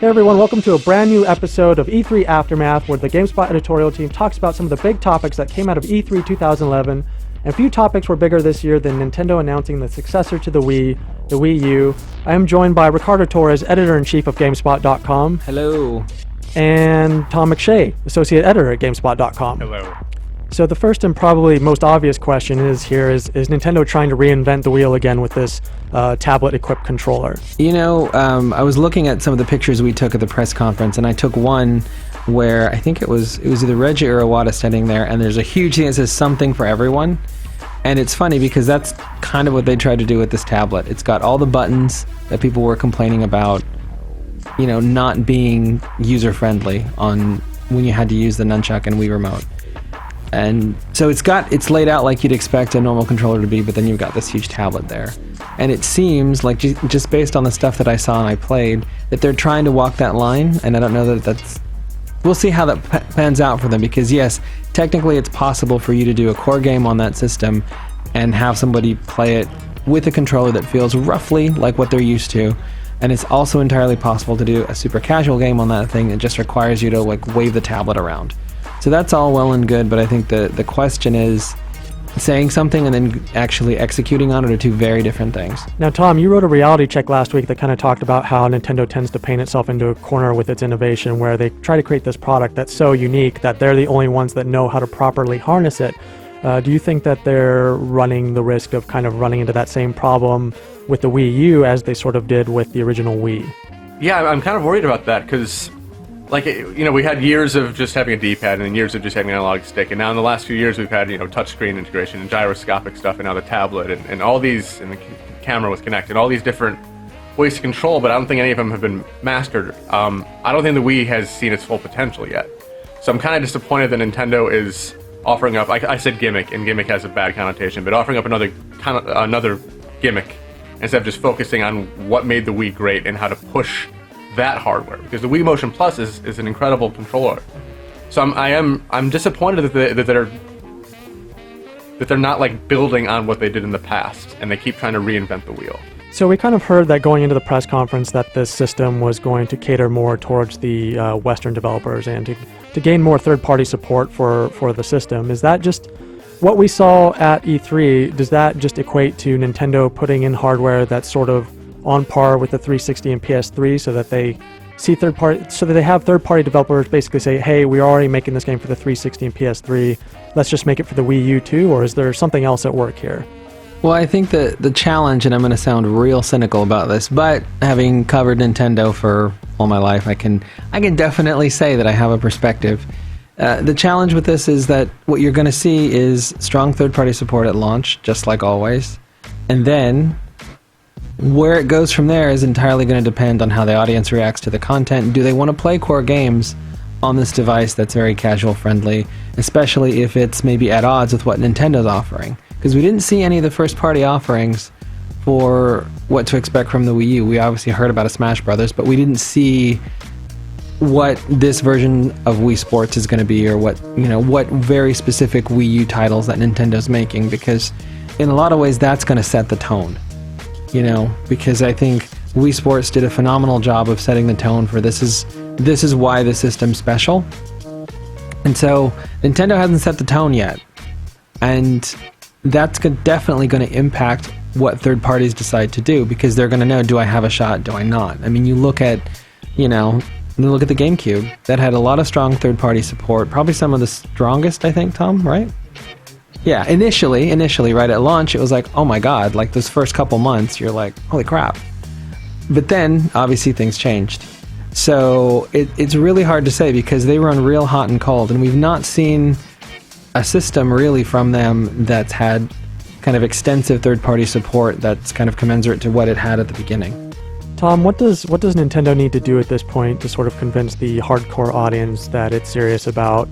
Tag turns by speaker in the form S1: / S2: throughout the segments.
S1: Hey everyone, welcome to a brand new episode of E3 Aftermath, where the GameSpot editorial team talks about some of the big topics that came out of E3 2011. And few topics were bigger this year than Nintendo announcing the successor to the Wii, the Wii U. I am joined by Ricardo Torres, editor-in-chief of GameSpot.com.
S2: Hello.
S1: And Tom McShay, associate editor at GameSpot.com.
S3: Hello.
S1: So the first and probably most obvious question is Nintendo trying to reinvent the wheel again with this tablet-equipped controller?
S2: You know, I was looking at some of the pictures we took at the press conference, and I took one where I think it was either Reggie or Iwata standing there, and there's a huge thing that says something for everyone. And it's funny because that's kind of what they tried to do with this tablet. It's got all the buttons that people were complaining about, you know, not being user-friendly on when you had to use the nunchuck and Wii remote. And so it's laid out like you'd expect a normal controller to be, but then you've got this huge tablet there. And it seems like, just based on the stuff that I saw and I played, that they're trying to walk that line, and I don't know that that's... We'll see how that pans out for them, because yes, technically it's possible for you to do a core game on that system and have somebody play it with a controller that feels roughly like what they're used to. And it's also entirely possible to do a super casual game on that thing that just requires you to like wave the tablet around. So that's all well and good, but I think the question is saying something and then actually executing on it are two very different things.
S1: Now, Tom, you wrote a reality check last week that kind of talked about how Nintendo tends to paint itself into a corner with its innovation, where they try to create this product that's so unique that they're the only ones that know how to properly harness it. Do you think that they're running the risk of kind of running into that same problem with the Wii U as they sort of did with the original Wii?
S3: Yeah, I'm kind of worried about that because, like, you know, we had years of just having a D-pad and years of just having an analog stick, and now in the last few years we've had, you know, touchscreen integration and gyroscopic stuff, and now the tablet and all these, and the camera was connected, all these different ways to control, but I don't think any of them have been mastered. I don't think the Wii has seen its full potential yet. So I'm kind of disappointed that Nintendo is offering up, I said gimmick, and gimmick has a bad connotation, but offering up another gimmick instead of just focusing on what made the Wii great and how to push that hardware, because the Wii Motion Plus is an incredible controller. So I'm disappointed that they're not like building on what they did in the past, and they keep trying to reinvent the wheel.
S1: So we kind of heard that going into the press conference that this system was going to cater more towards the Western developers and to gain more third-party support for the system. Is that just what we saw at E3? Does that just equate to Nintendo putting in hardware that's sort of on par with the 360 and PS3, so that they have third-party developers basically say, hey, we're already making this game for the 360 and PS3, let's just make it for the Wii U too? Or is there something else at work here?
S2: Well, I think the challenge, and I'm going to sound real cynical about this, but having covered Nintendo for all my life, I can definitely say that I have a perspective. The challenge with this is that what you're going to see is strong third-party support at launch, just like always, and then where it goes from there is entirely going to depend on how the audience reacts to the content. Do they want to play core games on this device that's very casual friendly, especially if it's maybe at odds with what Nintendo's offering? Because we didn't see any of the first-party offerings for what to expect from the Wii U. We obviously heard about a Smash Brothers, but we didn't see what this version of Wii Sports is going to be, or what very specific Wii U titles that Nintendo's making, because in a lot of ways that's going to set the tone. You know, because I think Wii Sports did a phenomenal job of setting the tone for this is why the system's special. And so Nintendo hasn't set the tone yet. And that's definitely going to impact what third parties decide to do, because they're going to know, do I have a shot, do I not? I mean, you look at the GameCube. That had a lot of strong third-party support, probably some of the strongest, I think, Tom, right? Yeah, initially, right at launch, it was like, oh my god, like those first couple months, you're like, holy crap. But then, obviously, things changed. So it's really hard to say, because they run real hot and cold, and we've not seen a system really from them that's had kind of extensive third-party support that's kind of commensurate to what it had at the beginning.
S1: Tom, what does Nintendo need to do at this point to sort of convince the hardcore audience that it's serious about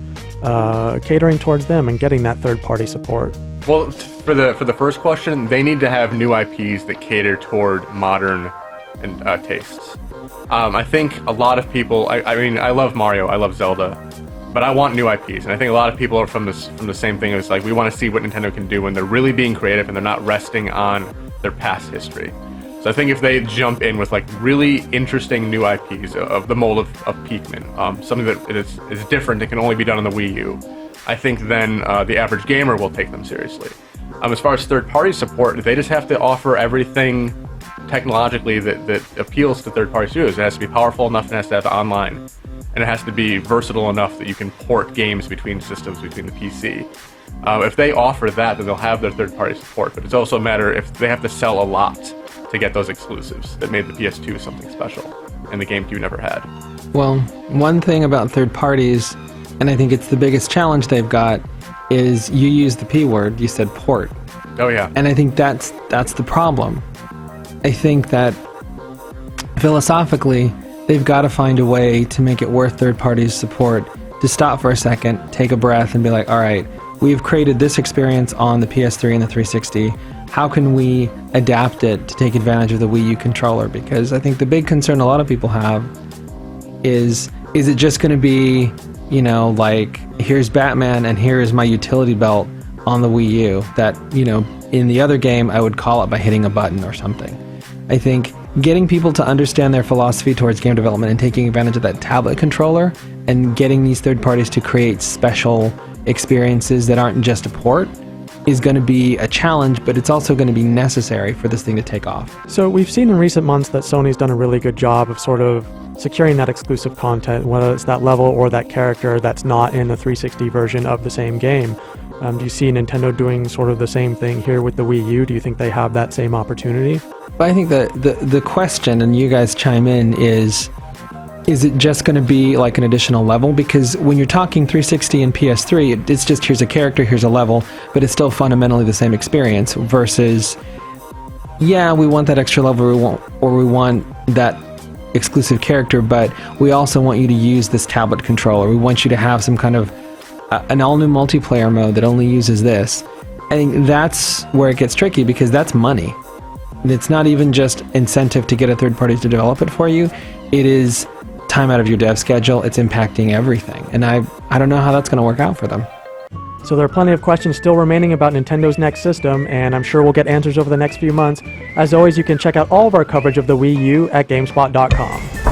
S1: catering towards them and getting that third-party support?
S3: Well, for the first question, they need to have new IPs that cater toward modern tastes. I think a lot of people. I mean, I love Mario, I love Zelda, but I want new IPs, and I think a lot of people are from the same thing. It's like, we want to see what Nintendo can do when they're really being creative and they're not resting on their past history. So I think if they jump in with like really interesting new IPs of the mold of Pikmin, something that is different and can only be done on the Wii U, I think then the average gamer will take them seriously. As far as third-party support, they just have to offer everything technologically that appeals to third-party studios. It has to be powerful enough, and it has to have online, and it has to be versatile enough that you can port games between systems, between the PC. If they offer that, then they'll have their third-party support, but it's also a matter if they have to sell a lot to get those exclusives that made the PS2 something special, and the GameCube never had.
S2: Well, one thing about third parties, and I think it's the biggest challenge they've got, is you use the P word, you said port.
S3: Oh yeah.
S2: And I think that's the problem. I think that philosophically, they've got to find a way to make it worth third parties' support, to stop for a second, take a breath, and be like, all right, we've created this experience on the PS3 and the 360. How can we adapt it to take advantage of the Wii U controller? Because I think the big concern a lot of people have is it just going to be, you know, like, here's Batman and here's my utility belt on the Wii U that, you know, in the other game I would call it by hitting a button or something. I think getting people to understand their philosophy towards game development and taking advantage of that tablet controller and getting these third parties to create special experiences that aren't just a port is going to be a challenge, but it's also going to be necessary for this thing to take off.
S1: So we've seen in recent months that Sony's done a really good job of sort of securing that exclusive content, whether it's that level or that character that's not in the 360 version of the same game. Do you see Nintendo doing sort of the same thing here with the Wii U? Do you think they have that same opportunity?
S2: But I think the question, and you guys chime in, is it just going to be like an additional level? Because when you're talking 360 and PS3, it's just here's a character, here's a level, but it's still fundamentally the same experience versus, yeah, we want that extra level, we want that exclusive character, but we also want you to use this tablet controller. We want you to have some kind of an all-new multiplayer mode that only uses this. I think that's where it gets tricky, because that's money. And it's not even just incentive to get a third party to develop it for you. It is time out of your dev schedule. It's impacting everything. And I don't know how that's going to work out for them.
S1: So there are plenty of questions still remaining about Nintendo's next system, and I'm sure we'll get answers over the next few months. As always, you can check out all of our coverage of the Wii U at GameSpot.com.